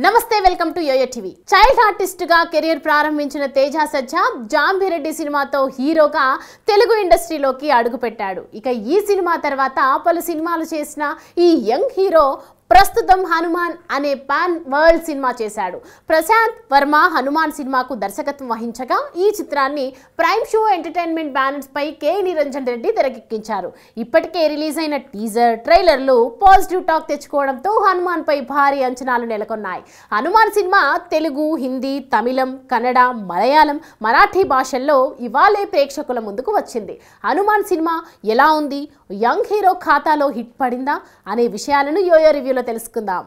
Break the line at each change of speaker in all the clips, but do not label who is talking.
నమస్తే welcome to Yoyo TV. Child artist గా career ప్రారంభించిన తేజ సజ్జా జాంబిరెడ్డి సినిమాతో హీరోగా తెలుగు ఇండస్ట్రీలోకి అడుగుపెట్టాడు. ఇక ఈ సినిమా తర్వాత పలు సినిమాలు చేసిన ఈ యంగ్ హీరో ప్రస్తుతం హనుమాన్ అనే పాన్ వరల్డ్ సినిమా చేశాడు. ప్రశాంత్ వర్మ హనుమాన్ సినిమాకు దర్శకత్వం వహించగా ఈ చిత్రాన్ని ప్రైమ్ షో ఎంటర్టైన్మెంట్ బ్యానర్స్ పై కె నిరంజన్ రెడ్డి తెరకెక్కించారు. ఇప్పటికే రిలీజ్ అయిన టీజర్ ట్రైలర్లు పాజిటివ్ టాక్ తెచ్చుకోవడంతో హనుమాన్ పై భారీ అంచనాలు నెలకొన్నాయి. హనుమాన్ సినిమా తెలుగు, హిందీ, తమిళం, కన్నడ, మలయాళం, మరాఠీ భాషల్లో ఇవాళే ప్రేక్షకుల ముందుకు వచ్చింది. హనుమాన్ సినిమా ఎలా ఉంది, యంగ్ హీరో ఖాతాలో హిట్ పడిందా అనే విషయాలను యోయో రివ్యూలో తెలుసుకుందాం.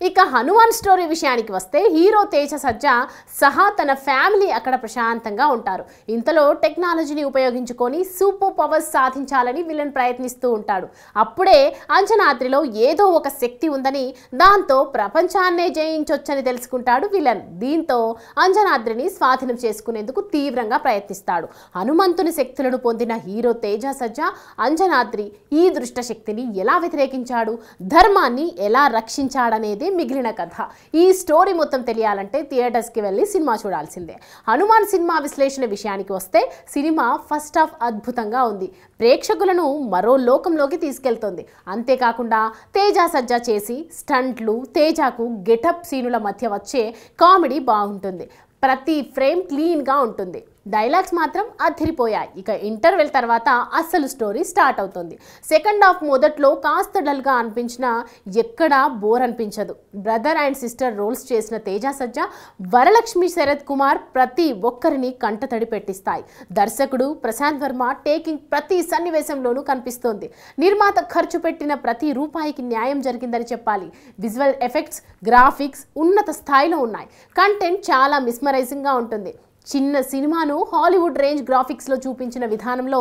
ఇక హనుమాన్ స్టోరీ విషయానికి వస్తే హీరో తేజ సజ్జా సహా తన ఫ్యామిలీ అక్కడ ప్రశాంతంగా ఉంటారు. ఇంతలో టెక్నాలజీని ఉపయోగించుకొని సూపర్ పవర్స్ సాధించాలని విలన్ ప్రయత్నిస్తూ ఉంటాడు. అప్పుడే అంజనాద్రిలో ఏదో ఒక శక్తి ఉందని, దాంతో ప్రపంచాన్నే జయించొచ్చని తెలుసుకుంటాడు విలన్. దీంతో అంజనాద్రిని స్వాధీనం చేసుకునేందుకు తీవ్రంగా ప్రయత్నిస్తాడు. హనుమంతుని శక్తులను పొందిన హీరో తేజ సజ్జా అంజనాద్రి ఈ దుష్ట శక్తిని ఎలా వ్యతిరేకించాడు, ధర్మాన్ని ఎలా రక్షించాడనేది మిగిలిన కథ. ఈ స్టోరీ మొత్తం తెలియాలంటే థియేటర్స్కి వెళ్ళి సినిమా చూడాల్సిందే. హనుమాన్ సినిమా విశ్లేషణ విషయానికి వస్తే సినిమా ఫస్ట్ హాఫ్ అద్భుతంగా ఉంది. ప్రేక్షకులను మరో లోకంలోకి తీసుకెళ్తుంది. అంతేకాకుండా తేజ సజ్జా చేసి స్టంట్లు, తేజకు గెటప్ సీనుల మధ్య వచ్చే కామెడీ బాగుంటుంది. ప్రతి ఫ్రేమ్ క్లీన్గా ఉంటుంది. డైలాగ్స్ మాత్రం అదిరిపోయాయి. ఇక ఇంటర్వెల్ తర్వాత అసలు స్టోరీ స్టార్ట్ అవుతుంది. సెకండ్ హాఫ్ మొదట్లో కాస్త డల్గా అనిపించినా ఎక్కడా బోర్ అనిపించదు. బ్రదర్ అండ్ సిస్టర్ రోల్స్ చేసిన తేజ సజ్జా, వరలక్ష్మి, శరత్ కుమార్ ప్రతి ఒక్కరిని కంటతడి పెట్టిస్తాయి. దర్శకుడు ప్రశాంత్ వర్మ టేకింగ్ ప్రతి సన్నివేశంలోనూ కనిపిస్తోంది. నిర్మాత ఖర్చు పెట్టిన ప్రతి రూపాయికి న్యాయం జరిగిందని చెప్పాలి. విజువల్ ఎఫెక్ట్స్, గ్రాఫిక్స్ ఉన్నత స్థాయిలో ఉన్నాయి. కంటెంట్ చాలా మిస్మరైజింగ్గా ఉంటుంది. చిన్న సినిమాను హాలీవుడ్ రేంజ్ గ్రాఫిక్స్లో చూపించిన విధానంలో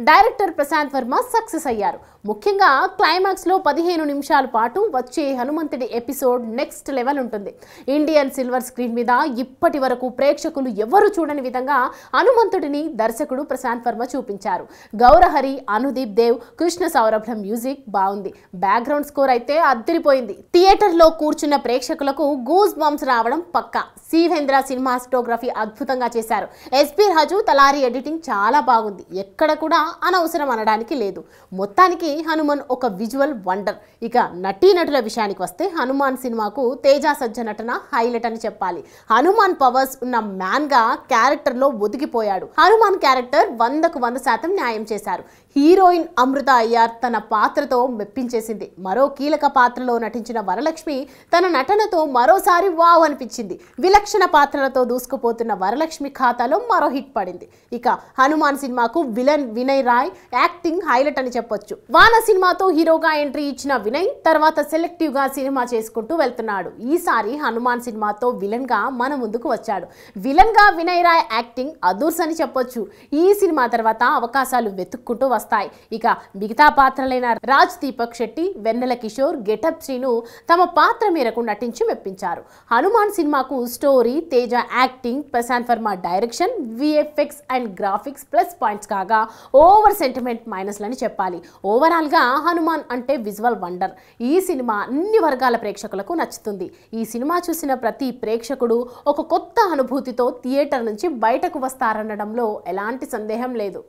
డైరెక్టర్ ప్రశాంత్ వర్మ సక్సెస్ అయ్యారు. ముఖ్యంగా క్లైమాక్స్లో 15 నిమిషాల పాటు వచ్చే హనుమంతుడి ఎపిసోడ్ నెక్స్ట్ లెవెల్ ఉంటుంది. ఇండియన్ సిల్వర్ స్క్రీన్ మీద ఇప్పటి వరకు ప్రేక్షకులు ఎవరు చూడని విధంగా హనుమంతుడిని దర్శకుడు ప్రశాంత్ వర్మ చూపించారు. గౌరహరి, అనుదీప్ దేవ్, కృష్ణ సౌరభ్యం మ్యూజిక్ బాగుంది. బ్యాక్గ్రౌండ్ స్కోర్ అయితే అదిరిపోయింది. థియేటర్లో కూర్చున్న ప్రేక్షకులకు గూస్ బంప్స్ రావడం పక్కా. శివేంద్ర సినిమాటోగ్రఫీ అద్భుతంగా చేశారు. ఎస్పీ రాజు తలారి ఎడిటింగ్ చాలా బాగుంది. ఎక్కడ కూడా అనవసరం అనడానికి లేదు. మొత్తానికి హనుమాన్ ఒక విజువల్ వండర్. ఇక నటీనటుల విషయానికి వస్తే హనుమాన్ సినిమాకు తేజ సజ్జా నటన హైలైట్ అని చెప్పాలి. హనుమాన్ పవర్స్ ఉన్న మ్యాన్ గా క్యారెక్టర్ లో ఒదిగిపోయాడు. హనుమాన్ క్యారెక్టర్ 100కు 100% న్యాయం చేశారు. హీరోయిన్ అమృత అయ్యార్ తన పాత్రతో మెప్పించేసింది. మరో కీలక పాత్రలో నటించిన వరలక్ష్మి తన నటనతో మరోసారి వావ్ అనిపించింది. విలక్షణ పాత్రలతో దూసుకుపోతున్న వరలక్ష్మి ఖాతాలో మరో హిట్ పడింది. ఇక హనుమాన్ సినిమాకు villain Vinay Rai acting highlight అని చెప్పొచ్చు. వాన సినిమాతో హీరోగా ఎంట్రీ ఇచ్చిన వినయ్ తర్వాత సెలెక్టివ్ గా సినిమా చేసుకుంటూ వెళ్తున్నాడు. ఈసారి హనుమాన్ సినిమాతో విలన్ గా మన ముందుకు వచ్చాడు. విలన్ గా వినయ్ రాయ్ యాక్టింగ్ అదూర్స్ అని చెప్పొచ్చు. ఈ సినిమా తర్వాత అవకాశాలు వెతుక్కుంటూ వస్తాయి. ఇక మిగతా పాత్రలైన రాజ్ దీపక్ శెట్టి, వెన్నెల కిషోర్, గెటప్ శ్రీను తమ పాత్ర మేరకు నటించి మెప్పించారు. హనుమాన్ సినిమాకు story, Teja acting, Prashanth Varma direction, VFX and graphics plus points కాగా ఓవర్ సెంటిమెంట్ మైనస్లని చెప్పాలి. ఓవరాల్ గా హనుమాన్ అంటే విజువల్ వండర్. ఈ సినిమా అన్ని వర్గాల ప్రేక్షకులకు నచ్చుతుంది. ఈ సినిమా చూసిన ప్రతి ప్రేక్షకుడు ఒక కొత్త అనుభూతితో థియేటర్ నుంచి బయటకు వస్తారనడంలో ఎలాంటి సందేహం లేదు.